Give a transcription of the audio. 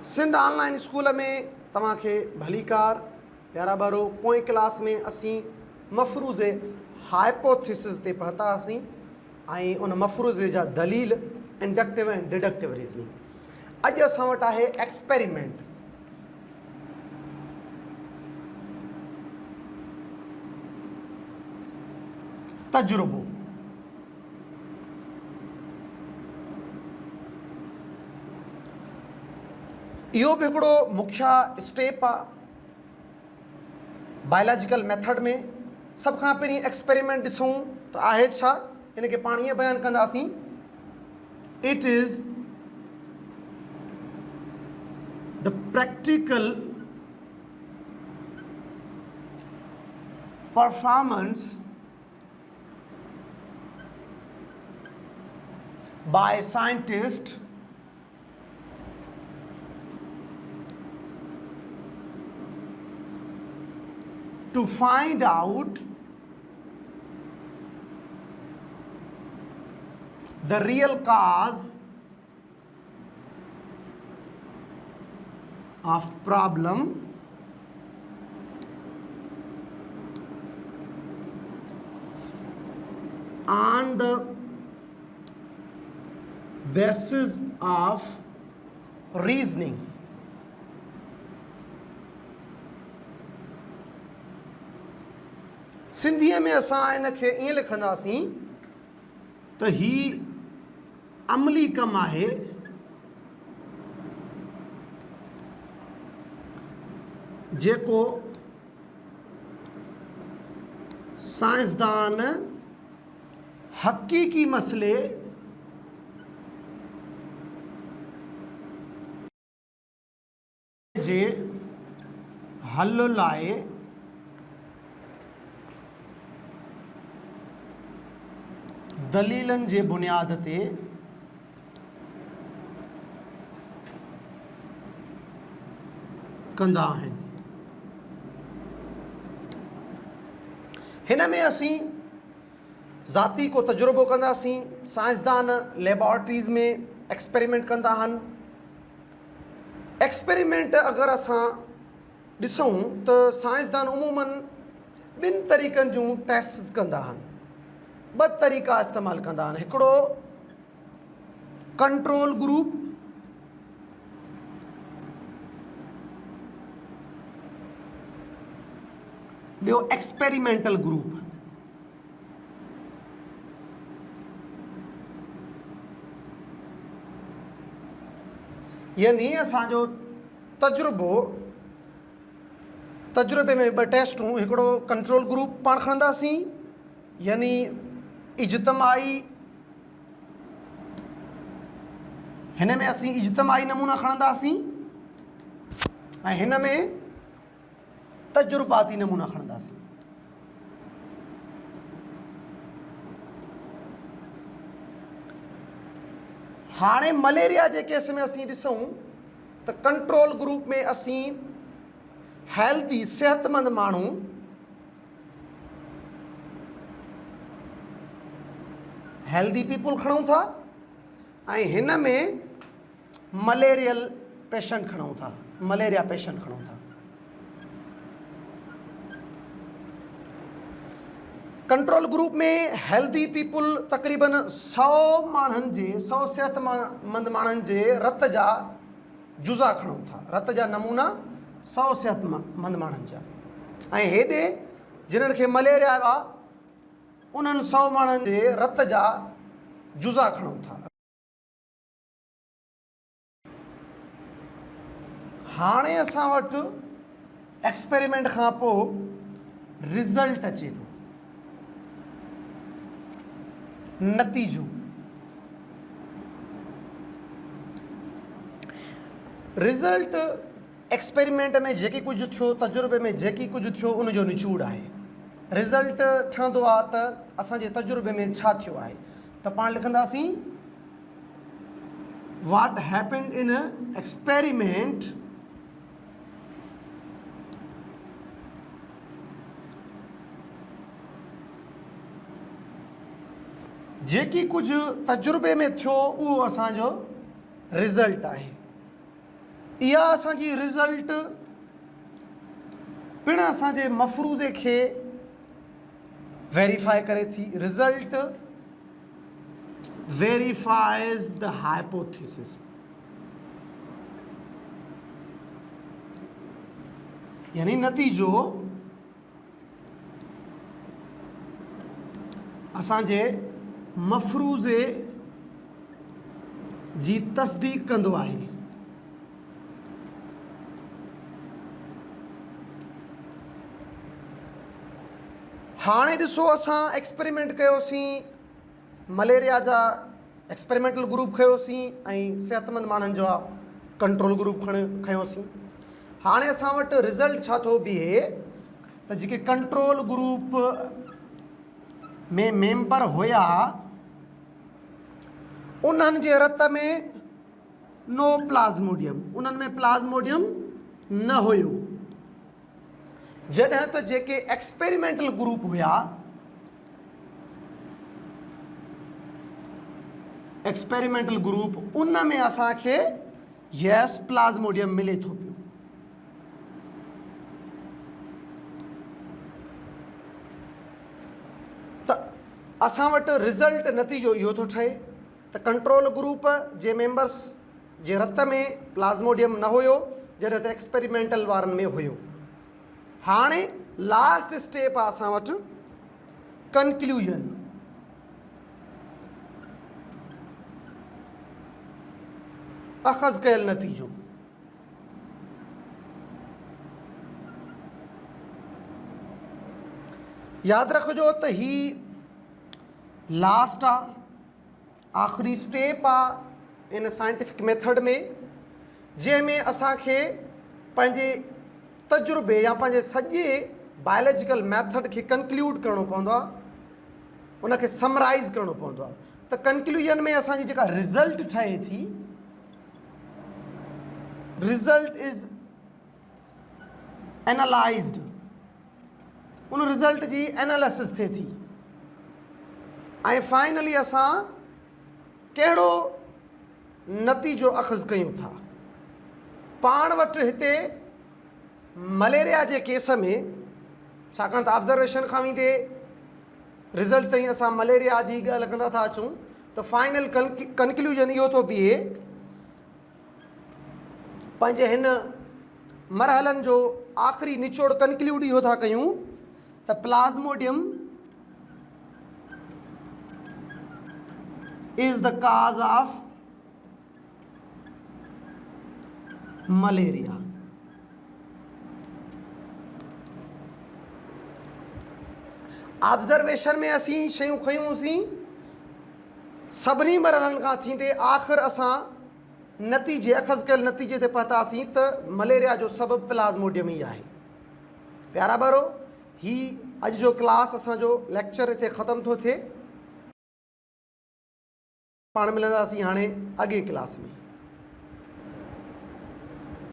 Sindh online school में तव्हांखे भलीकार प्यारा बारो पोएं क्लास में असीं मफ़रूज़े हाइपोथेसिस ते पढ़तासीं ऐं उन मफ़रूज़े जा दलील इंडक्टिव ऐं डिडक्टिव रीज़निंग। अॼु असां वटि आहे एक्सपेरिमेंट। तजुर्बो। इहो बि हिकिड़ो मुख्य स्टेप आहे बायोलॉजिकल मेथड में। सभ खां पहिरीं एक्सपेरिमेंट ॾिसूं त आहे छा, इन खे पाण ईअं बयानु कंदासीं, it is the practical performance by scientists to find out the real cause of problem on the basis of reasoning. सिंधीअ में असां इन खे ईअं लिखंदासीं त ही अमली कमु आहे जेको साइंसदान हक़ीक़ी मसइले जे हल लाइ दलीलनि जे बुनियाद ते कंदा आहिनि। हिन में असीं ज़ाती को तजुर्बो कंदासीं। साइंसदान लेबॉरेटरीज़ में एक्सपेरिमेंट कंदा आहिनि। एक्सपेरिमेंट अगर असां ॾिसूं त साइंसदान उमूमन ॿिनि तरीक़नि जूं टेस्ट कंदा आहिनि। ॿ तरीक़ा इस्तेमालु कंदा आहिनि। हिकिड़ो कंट्रोल ग्रुप, ॿियो एक्सपेरिमेंटल ग्रुप। यानी असांजो तजुर्बे में ॿ टेस्टूं, हिकिड़ो कंट्रोल ग्रुप पाण खणंदासीं, यानी इज्तमाही, हिन में असीं इज्तमाही नमूना खणंदासीं ऐं हिन में तजुर्बाती नमूना खणंदासीं। हाणे मलेरिया जे केस में असीं ॾिसूं त कंट्रोल ग्रुप में असीं हेल्दी सेहतमंद माण्हू हेल्दी पीपुल खणूं था ऐं हिन में मलेरियल पेशेंट खणूं था, मलेरिया पेशेंट खणूं था। कंट्रोल ग्रुप में हेल्दी पीपुल तक़रीबन 100 माण्हुनि जे 100 सेहतमंद माण्हुनि जे रत जा जुज़ा खणूं था, रत जा नमूना 100 सेहतमंद माण्हुनि जा। ऐं हेॾे जिन्हनि खे मलेरिया आहे उन्हनि 100 माण्हुनि जे रत जा जुज़ा खणूं था। हाणे असां वटि एक्सपेरिमेंट खां पोइ रिज़ल्ट अचे थो, नतीजो। रिज़ल्ट एक्सपेरिमेंट में जेकी कुझु थियो, तजुर्बे में जेकी कुझु थियो, उनजो निचोड़ आहे। रिज़ल्ट ठहंदो आहे त असांजे तजुर्बे में छा थियो आहे। त पाण लिखंदासीं व्हाट हैपेंड इन एक्सपेरिमेंट जेकी कुछ तजुर्बे में थियो उहो असांजो रिज़ल्ट आहे। इहा असांजी रिज़ल्ट पिण असांजे मफ़रूज़े खे वेरीफाई करे थी। रिज़ल्ट वेरीफाइज द हाइपोथेसिस, यानी नतीजो असांजे मफ़रूज़े जी तस्दीक कंदो आहे। हाणे ॾिसो असां एक्सपेरिमेंट कयोसीं, मलेरिया जा एक्सपेरिमेंटल ग्रुप खयोसीं ऐं सिहतमंद माण्हुनि जा कंट्रोल ग्रुप खयोसीं। हाणे असां वटि रिज़ल्ट छा थो बीहे त जेके कंट्रोल ग्रुप में मेंबर हुया उन्हनि जे रत में नो प्लाज़्मोडियम, उन्हनि में प्लाज़्मोडियम न हुयो, जॾहिं त जेके एक्सपेरिमेंटल ग्रुप हुया, एक्सपेरिमेंटल ग्रुप उन में असांखे यस प्लाज़्मोडियम मिले थो पियो। त असां वटि रिज़ल्ट नतीजो इहो थो ठहे त कंट्रोल ग्रुप जे मेंबर्स जे रत में प्लाज़्मोडियम न हुयो, जॾहिं त एक्सपेरिमेंटल वारनि में हुयो। हाणे लास्ट स्टेप आहे असां वटि कंक्लूजन। अख़ज़ कयल नतीजो। यादि रखिजो त ही लास्ट आहे, आख़िरी स्टेप आहे इन साइंटिफिक मेथड में, जंहिंमें असांखे पंहिंजे तजुर्बे या पंहिंजे सॼे बायोलॉजिकल मैथड खे कंक्लूड करिणो पवंदो आहे, उनखे समराइज़ करिणो पवंदो आहे। त कंक्लूजन में असांजी जेका रिज़ल्ट ठहे थी, रिज़ल्ट इज़ एनालाइज़्ड, उन रिज़ल्ट जी एनालिसिस थिए थी ऐं फाइनली असां कहिड़ो नतीजो अख़ज़ कयूं था। पाण वटि हिते मलेरिया जे केस में, छाकाणि त ऑब्ज़र्वेशन खां वेंदे रिज़ल्ट ताईं असां मलेरिया जी ॻाल्हि कंदा था अचूं, त फाइनल कंक्लूजन इहो थो बीहे, पंहिंजे हिन मरहलनि जो आख़िरी निचोड़ कंक्लूड इहो था कयूं त प्लाज़्मोडियम इज़ द काज़ ऑफ मलेरिया। ऑब्ज़र्वेशन में असीं शयूं खयूंसीं, सभिनी मरहलनि खां थींदे आख़िर असां नतीजे अख़ज़ कयल नतीजे ते पहुतासीं त मलेरिया जो सबबु प्लाज़्मोडियम ई आहे। प्यारा ॿारो, ही अॼु जो क्लास असांजो लेक्चर हिते ख़तमु थो थिए। पाण मिलंदासीं हाणे अॻे क्लास में।